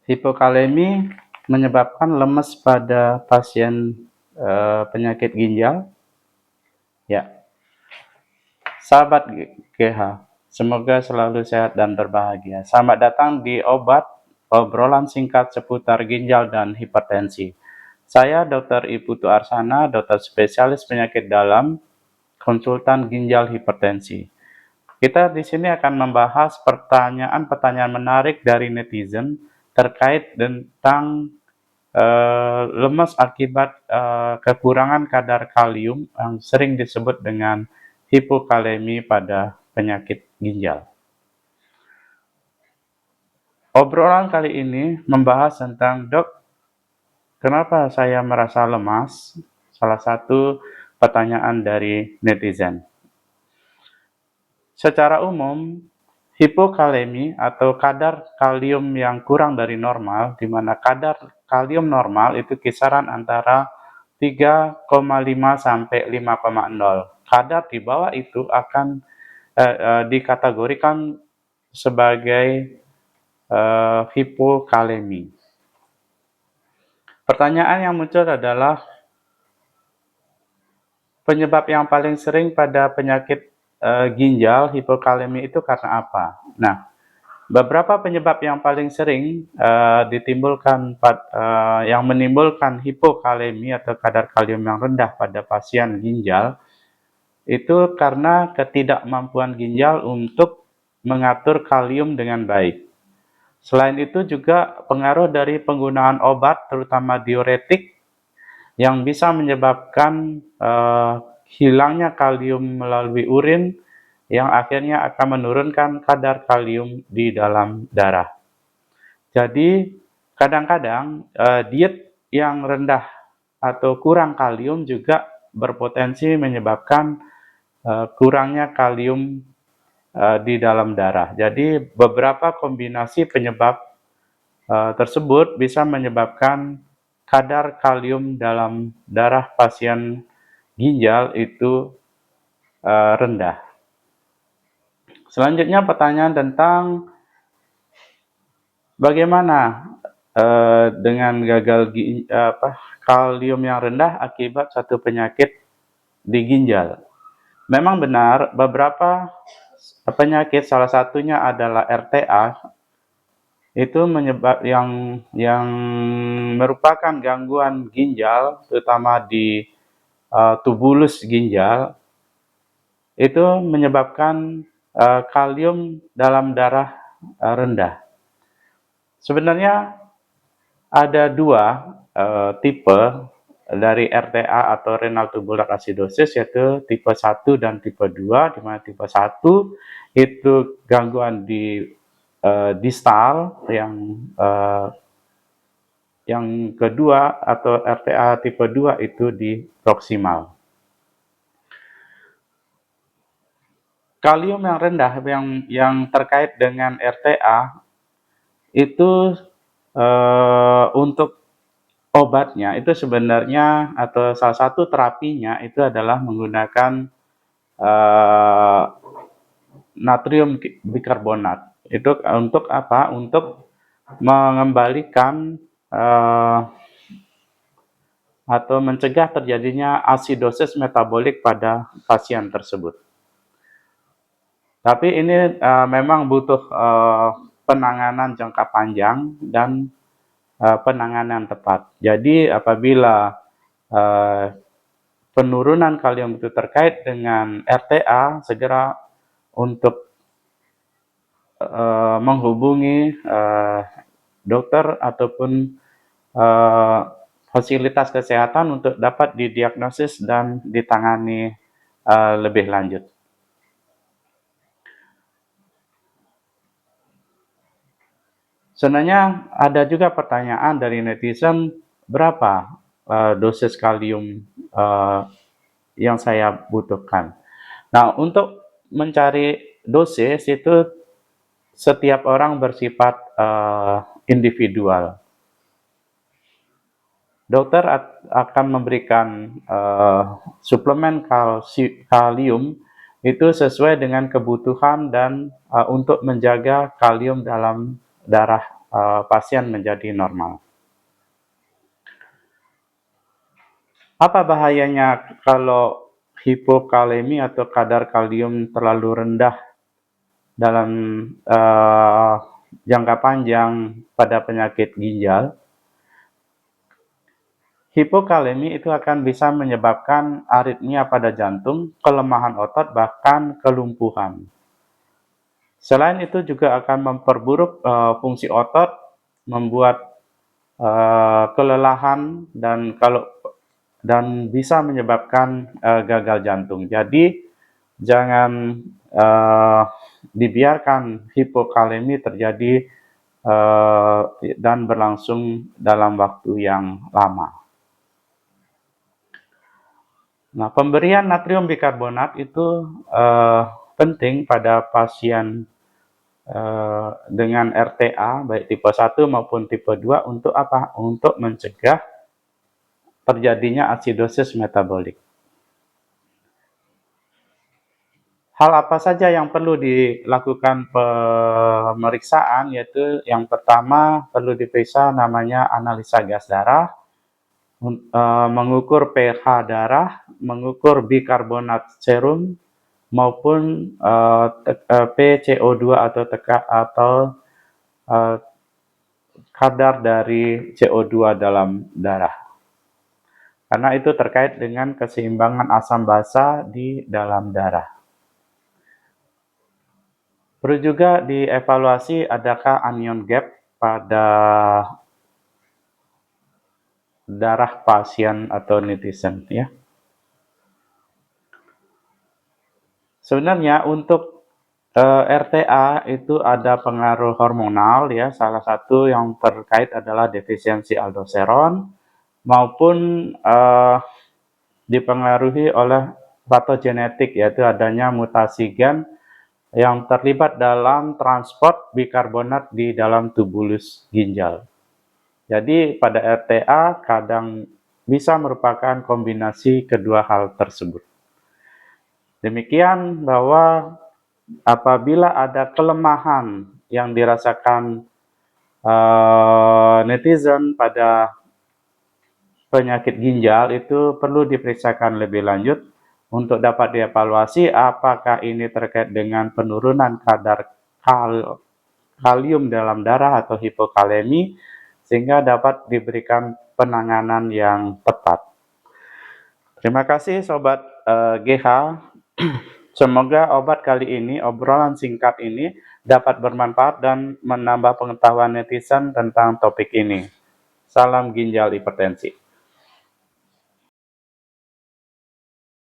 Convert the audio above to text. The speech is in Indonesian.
Hipokalemi menyebabkan lemes pada pasien penyakit ginjal. Ya, sahabat GH, semoga selalu sehat dan berbahagia. Selamat datang di obrolan singkat seputar ginjal dan hipertensi. Saya Dr. Iputu Arsana, dokter spesialis penyakit dalam, konsultan ginjal hipertensi. Kita di sini akan membahas pertanyaan-pertanyaan menarik dari netizen terkait tentang lemas akibat kekurangan kadar kalium yang sering disebut dengan hipokalemi pada penyakit ginjal. Obrolan kali ini membahas tentang, dok, kenapa saya merasa lemas? Salah satu pertanyaan dari netizen. Secara umum, hipokalemi atau kadar kalium yang kurang dari normal, di mana kadar kalium normal itu kisaran antara 3,5 sampai 5,0. Kadar di bawah itu akan dikategorikan sebagai hipokalemi. Pertanyaan yang muncul adalah penyebab yang paling sering pada penyakit ginjal hipokalemi itu karena apa? Nah, beberapa penyebab yang paling sering yang menimbulkan hipokalemi atau kadar kalium yang rendah pada pasien ginjal itu karena ketidakmampuan ginjal untuk mengatur kalium dengan baik. Selain itu juga pengaruh dari penggunaan obat, terutama diuretik, yang bisa menyebabkan hilangnya kalium melalui urin, yang akhirnya akan menurunkan kadar kalium di dalam darah. Jadi kadang-kadang diet yang rendah atau kurang kalium juga berpotensi menyebabkan kurangnya kalium di dalam darah. Jadi beberapa kombinasi penyebab tersebut bisa menyebabkan kadar kalium dalam darah pasien ginjal itu rendah. Selanjutnya pertanyaan tentang bagaimana dengan kalium yang rendah akibat satu penyakit di ginjal. Memang benar, beberapa penyakit, salah satunya adalah RTA, itu yang merupakan gangguan ginjal, terutama di tubulus ginjal, itu menyebabkan kalium dalam darah rendah. Sebenarnya ada dua tipe dari RTA atau renal tubular acidosis, yaitu tipe 1 dan tipe 2, di mana tipe 1 itu gangguan di distal, yang kedua atau RTA tipe 2 itu di proksimal. Kalium yang rendah yang terkait dengan RTA itu untuk obatnya itu sebenarnya, atau salah satu terapinya itu adalah menggunakan natrium bikarbonat. Itu untuk apa? Untuk mengembalikan atau mencegah terjadinya asidosis metabolik pada pasien tersebut. Tapi ini memang butuh penanganan jangka panjang dan penanganan tepat. Jadi apabila penurunan kalium itu terkait dengan RTA, segera untuk menghubungi dokter ataupun fasilitas kesehatan untuk dapat didiagnosis dan ditangani lebih lanjut. Sebenarnya ada juga pertanyaan dari netizen, berapa dosis kalium yang saya butuhkan. Nah, untuk mencari dosis itu setiap orang bersifat individual. Dokter akan memberikan suplemen kalium itu sesuai dengan kebutuhan dan untuk menjaga kalium dalam darah pasien menjadi normal. Apa bahayanya kalau hipokalemi atau kadar kalium terlalu rendah dalam jangka panjang pada penyakit ginjal? Hipokalemi itu akan bisa menyebabkan aritmia pada jantung, kelemahan otot, bahkan kelumpuhan. Selain itu juga akan memperburuk fungsi otot, membuat kelelahan dan bisa menyebabkan gagal jantung. Jadi jangan dibiarkan hipokalemi terjadi dan berlangsung dalam waktu yang lama. Nah, pemberian natrium bikarbonat itu penting pada pasien dengan RTA, baik tipe 1 maupun tipe 2, untuk apa? Untuk mencegah terjadinya asidosis metabolik. Hal apa saja yang perlu dilakukan pemeriksaan, yaitu yang pertama perlu diperiksa namanya analisa gas darah, mengukur pH darah, mengukur bikarbonat serum, maupun PCO2 atau kadar dari CO2 dalam darah. Karena itu terkait dengan keseimbangan asam basa di dalam darah. Perlu juga dievaluasi adakah anion gap pada darah pasien atau netizen, ya. Sebenarnya untuk RTA itu ada pengaruh hormonal, ya. Salah satu yang terkait adalah defisiensi aldosteron maupun dipengaruhi oleh patogenetik, yaitu adanya mutasi gen yang terlibat dalam transport bikarbonat di dalam tubulus ginjal. Jadi pada RTA kadang bisa merupakan kombinasi kedua hal tersebut. Demikian bahwa apabila ada kelemahan yang dirasakan netizen pada penyakit ginjal, itu perlu diperiksakan lebih lanjut untuk dapat dievaluasi apakah ini terkait dengan penurunan kadar kalium dalam darah atau hipokalemi, sehingga dapat diberikan penanganan yang tepat. Terima kasih Sobat GH. Semoga obrolan singkat ini dapat bermanfaat dan menambah pengetahuan netizen tentang topik ini. Salam ginjal hipertensi.